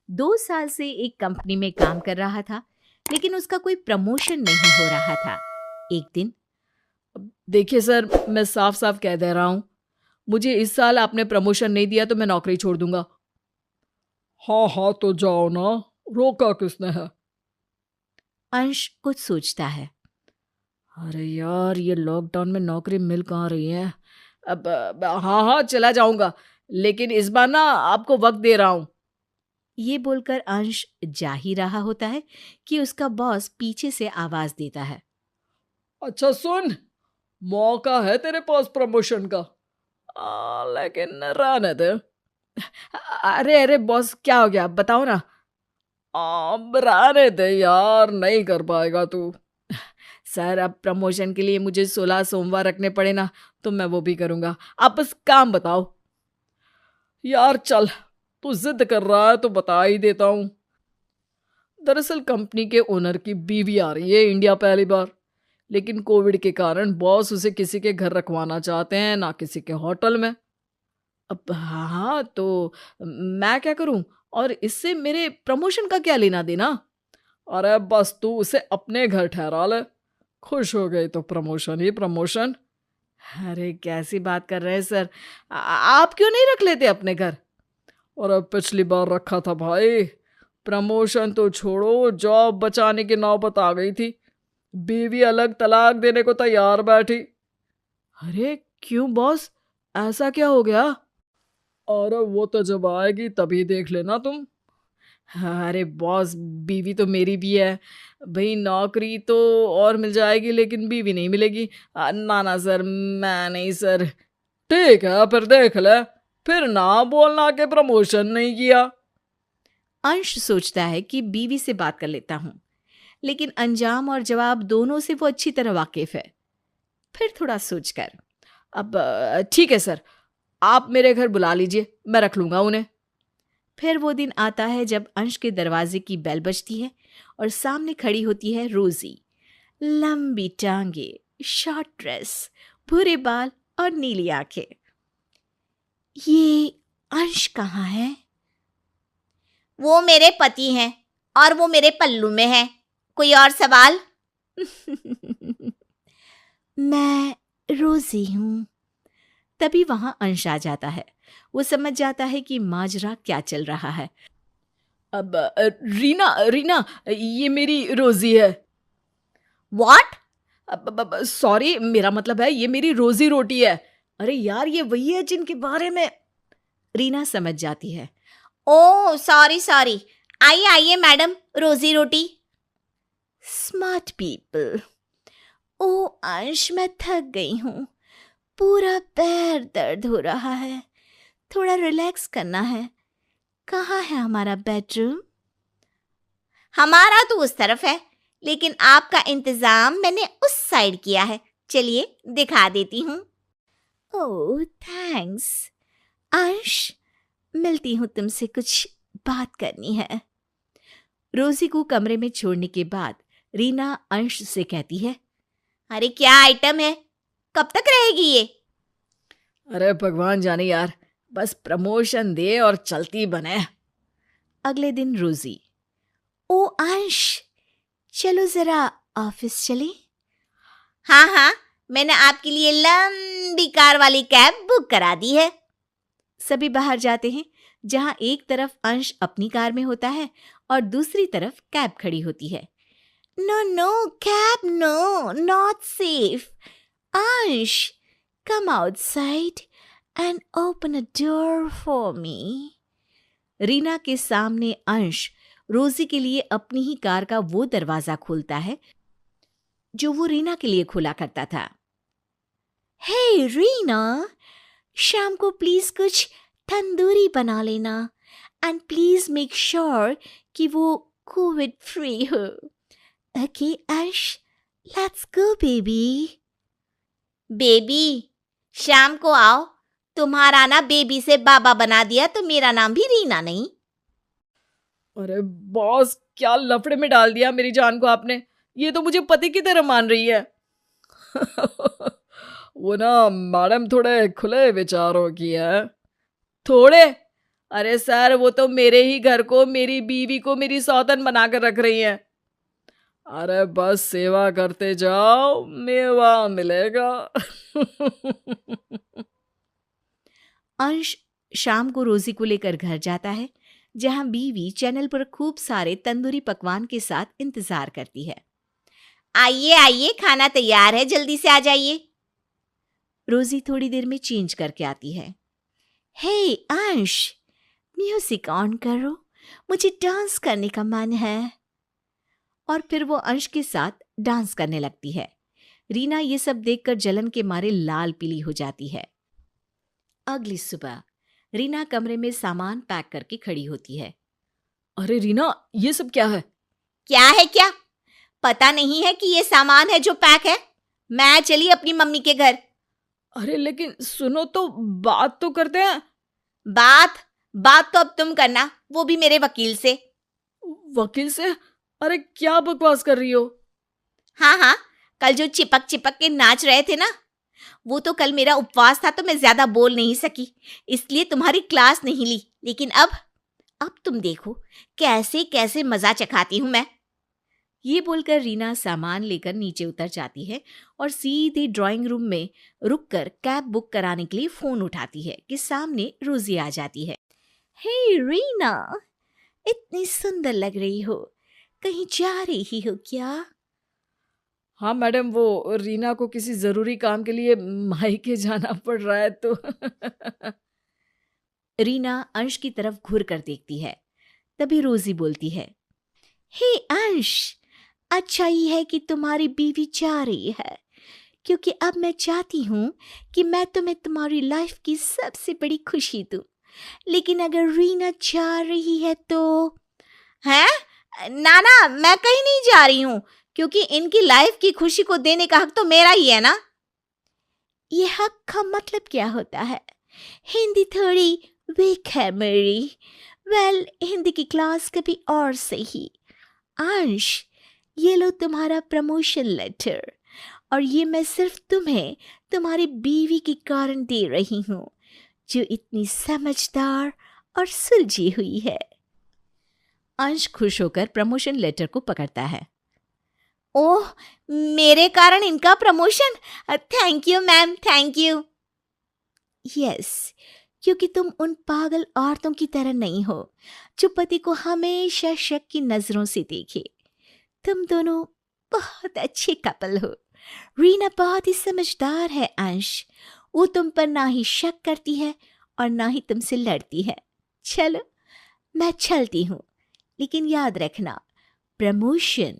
2 साल से एक कंपनी में काम कर रहा था, लेकिन उसका कोई प्रमोशन नहीं हो रहा था। एक दिन, देखिए सर, मैं साफ साफ कह दे रहा हूँ, मुझे इस साल आपने प्रमोशन नहीं दिया तो मैं नौकरी छोड़ दूंगा। हाँ हाँ तो जाओ ना, रोका किसने है? अंश कुछ सोचता है। अरे यार, ये लॉकडाउन में नौकरी मिल कहाँ रही है। हाँ हाँ चला जाऊंगा, लेकिन इस बार ना आपको वक्त दे रहा हूँ। ये बोलकर अंश जा ही रहा होता है कि उसका बॉस पीछे से आवाज देता है। अच्छा सुन, मौका है तेरे पास प्रमोशन का, लेकिन रहने दे। अरे अरे बॉस, क्या हो गया बताओ ना। रहने दे यार, नहीं कर पाएगा तू। सर, अब प्रमोशन के लिए मुझे 16 सोमवार रखने पड़े ना, तो मैं वो भी करूंगा। आप बस काम बताओ। यार चल, तू जिद कर रहा है तो बता ही देता हूँ। दरअसल कंपनी के ओनर की बीवी आ रही है इंडिया पहली बार, लेकिन कोविड के कारण बॉस उसे किसी के घर रखवाना चाहते हैं, ना किसी के होटल में। अब हाँ तो मैं क्या करूं, और इससे मेरे प्रमोशन का क्या लेना देना। अरे बस तू उसे अपने घर ठहरा ले, खुश हो गई तो प्रमोशन ही प्रमोशन। अरे कैसी बात कर रहे हैं सर, आप क्यों नहीं रख लेते अपने घर? और अब पिछली बार रखा था भाई, प्रमोशन तो छोड़ो, जॉब बचाने की नौबत आ गई थी। बीवी अलग तलाक देने को तैयार बैठी। अरे क्यों बॉस, ऐसा क्या हो गया? अरे वो तो जब आएगी तभी देख लेना तुम। अरे बॉस, बीवी तो मेरी भी है भाई। नौकरी तो और मिल जाएगी, लेकिन बीवी नहीं मिलेगी। ना ना सर, मैं नहीं सर। ठीक है फिर देख ले, फिर ना बोलना कि प्रमोशन नहीं किया। अंश सोचता है कि बीवी से बात कर लेता हूँ, लेकिन अंजाम और जवाब दोनों से वो अच्छी तरह वाकिफ है। फिर थोड़ा सोचकर, अब ठीक है सर, आप मेरे घर बुला लीजिए, मैं रख लूंगा उन्हें। फिर वो दिन आता है जब अंश के दरवाजे की बेल बजती है और सामने खड़ी होती है रोजी। लंबी टांगे, शॉर्ट ड्रेस, भूरे बाल और नीली आंखें। ये अंश कहाँ है? वो मेरे पति हैं और वो मेरे पल्लू में है। कोई और सवाल? मैं रोजी हूँ। तभी वहां अंश आ जाता है। वो समझ जाता है कि माजरा क्या चल रहा है। अब रीना रीना, ये मेरी रोजी है। व्हाट? सॉरी, मेरा मतलब है ये मेरी रोजी रोटी है। अरे यार, ये वही है जिनके बारे में। रीना समझ जाती है। Oh sorry sorry. आइए आइए मैडम, रोजी रोटी। Smart people. ओ अंश, मैं थक गई हूँ। पूरा पैर दर्द हो रहा है। थोड़ा रिलैक्स करना है। कहाँ है हमारा बेडरूम? हमारा तो उस तरफ है, लेकिन आपका इंतजाम मैंने उस साइड किया है। चलिए दिखा देती हूँ। ओह थैंक्स। अंश, मिलती हूँ तुमसे, कुछ बात करनी है। रोजी को कमरे में छोड़ने के बाद रीना अंश से कहती है, अरे क्या आइटम है, कब तक रहेगी ये? अरे भगवान जाने यार, बस प्रमोशन दे और चलती बने। अगले दिन रोजी, ओ अंश, चलो जरा ऑफिस चले। हाँ हाँ, मैंने आपके लिए लंबी कार वाली कैब बुक करा दी है। सभी बाहर जाते हैं, जहां एक तरफ अंश अपनी कार में होता है और दूसरी तरफ कैब खड़ी होती है। No no cab, no, not safe. Ansh, come outside and open a door for me. Reena के सामने अंश रोजी के लिए अपनी ही कार का वो दरवाजा खोलता है जो वो रीना के लिए खोला करता था। हे रीना, शाम को प्लीज कुछ तंदूरी बना लेना एंड प्लीज मेक श्योर कि वो कोविड फ्री हो। ओके अंश, लेट्स गो बेबी। बेबी? शाम को आओ। तुम्हारा ना बेबी से बाबा बना दिया तो मेरा नाम भी रीना नहीं। अरे बॉस, क्या लफड़े में डाल दिया मेरी जान को आपने। ये तो मुझे पति की तरह मान रही है। वो ना मैडम थोड़े खुले विचारों की है। थोड़े? अरे सर, वो तो मेरे ही घर को, मेरी बीवी को मेरी सौतन बनाकर रख रही हैं। अरे बस सेवा करते जाओ, मेवा मिलेगा। अंश शाम को रोजी को लेकर घर जाता है, जहां बीवी चैनल पर खूब सारे तंदूरी पकवान के साथ इंतजार करती है। आइए आइए, खाना तैयार है, जल्दी से आ जाइए। रोजी थोड़ी देर में चेंज करके आती है। हे अंश, म्यूजिक ऑन करो, मुझे डांस करने का मन है। और फिर वो अंश के साथ डांस करने लगती है। रीना ये सब देखकर जलन के मारे लाल पीली हो जाती है। अगली सुबह रीना कमरे में सामान पैक करके खड़ी होती है। अरे रीना, ये सब क्या है? क्या है क्या? पता नहीं है कि ये सामान है जो पैक है? मैं चली अपनी मम्मी के घर। अरे लेकिन सुनो तो, बात तो करते हैं। बात तो अब तुम करना, वो भी मेरे वकील से। वकील से? अरे क्या बकवास कर रही हो? हाँ, कल जो चिपक चिपक के नाच रहे थे ना, वो तो कल मेरा उपवास था तो मैं ज्यादा बोल नहीं सकी, इसलिए तुम्हारी क्लास नहीं ली। लेकिन अब तुम देखो कैसे कैसे मजा चखाती हूं मैं। ये बोलकर रीना सामान लेकर नीचे उतर जाती है और सीधे ड्राइंग रूम में रुककर कैब बुक कराने के लिए फोन उठाती है कि सामने रोजी आ जाती है। हे रीना, इतनी सुंदर लग रही हो, कहीं जा रही हो क्या? हाँ मैडम, वो रीना को किसी जरूरी काम के लिए मायके जाना पड़ रहा है तो। रीना अंश की तरफ घूर कर देखती है। तभी रोजी बोलती है, हे अंश, अच्छा ही है कि तुम्हारी बीवी जा रही है, क्योंकि अब मैं चाहती हूँ कि मैं तुम्हें तुम्हारी लाइफ की सबसे बड़ी खुशी दूँ। लेकिन अगर रीना जा रही है तो? हैं? ना, मैं कहीं नहीं जा रही हूँ, क्योंकि इनकी लाइफ की खुशी को देने का हक तो मेरा ही है ना। ये हक का मतलब क्या होता है? हिंदी थोड़ी वीक है मेरी। वेल, हिंदी की क्लास कभी और सही। अंश, ये लो तुम्हारा प्रमोशन लेटर, और ये मैं सिर्फ तुम्हें तुम्हारी बीवी के कारण दे रही हूँ, जो इतनी समझदार और सुलझी हुई है। अंश खुश होकर प्रमोशन लेटर को पकड़ता है। ओह, मेरे कारण इनका promotion? Thank you ma'am, thank you. Yes, क्योंकि तुम उन पागल औरतों की तरह नहीं हो जो पति को हमेशा शक की नजरों से देखे। तुम दोनों बहुत अच्छे कपल हो। रीना बहुत ही समझदार है अंश, वो तुम पर ना ही शक करती है और ना ही तुमसे लड़ती है। चलो, मैं चलती हूँ, लेकिन याद रखना, प्रमोशन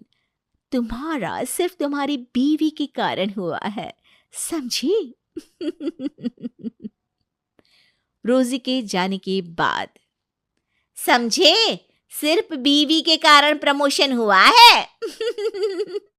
तुम्हारा सिर्फ तुम्हारी बीवी के कारण हुआ है, समझी? रोजी के जाने के बाद। समझे? सिर्फ बीवी के कारण प्रमोशन हुआ है।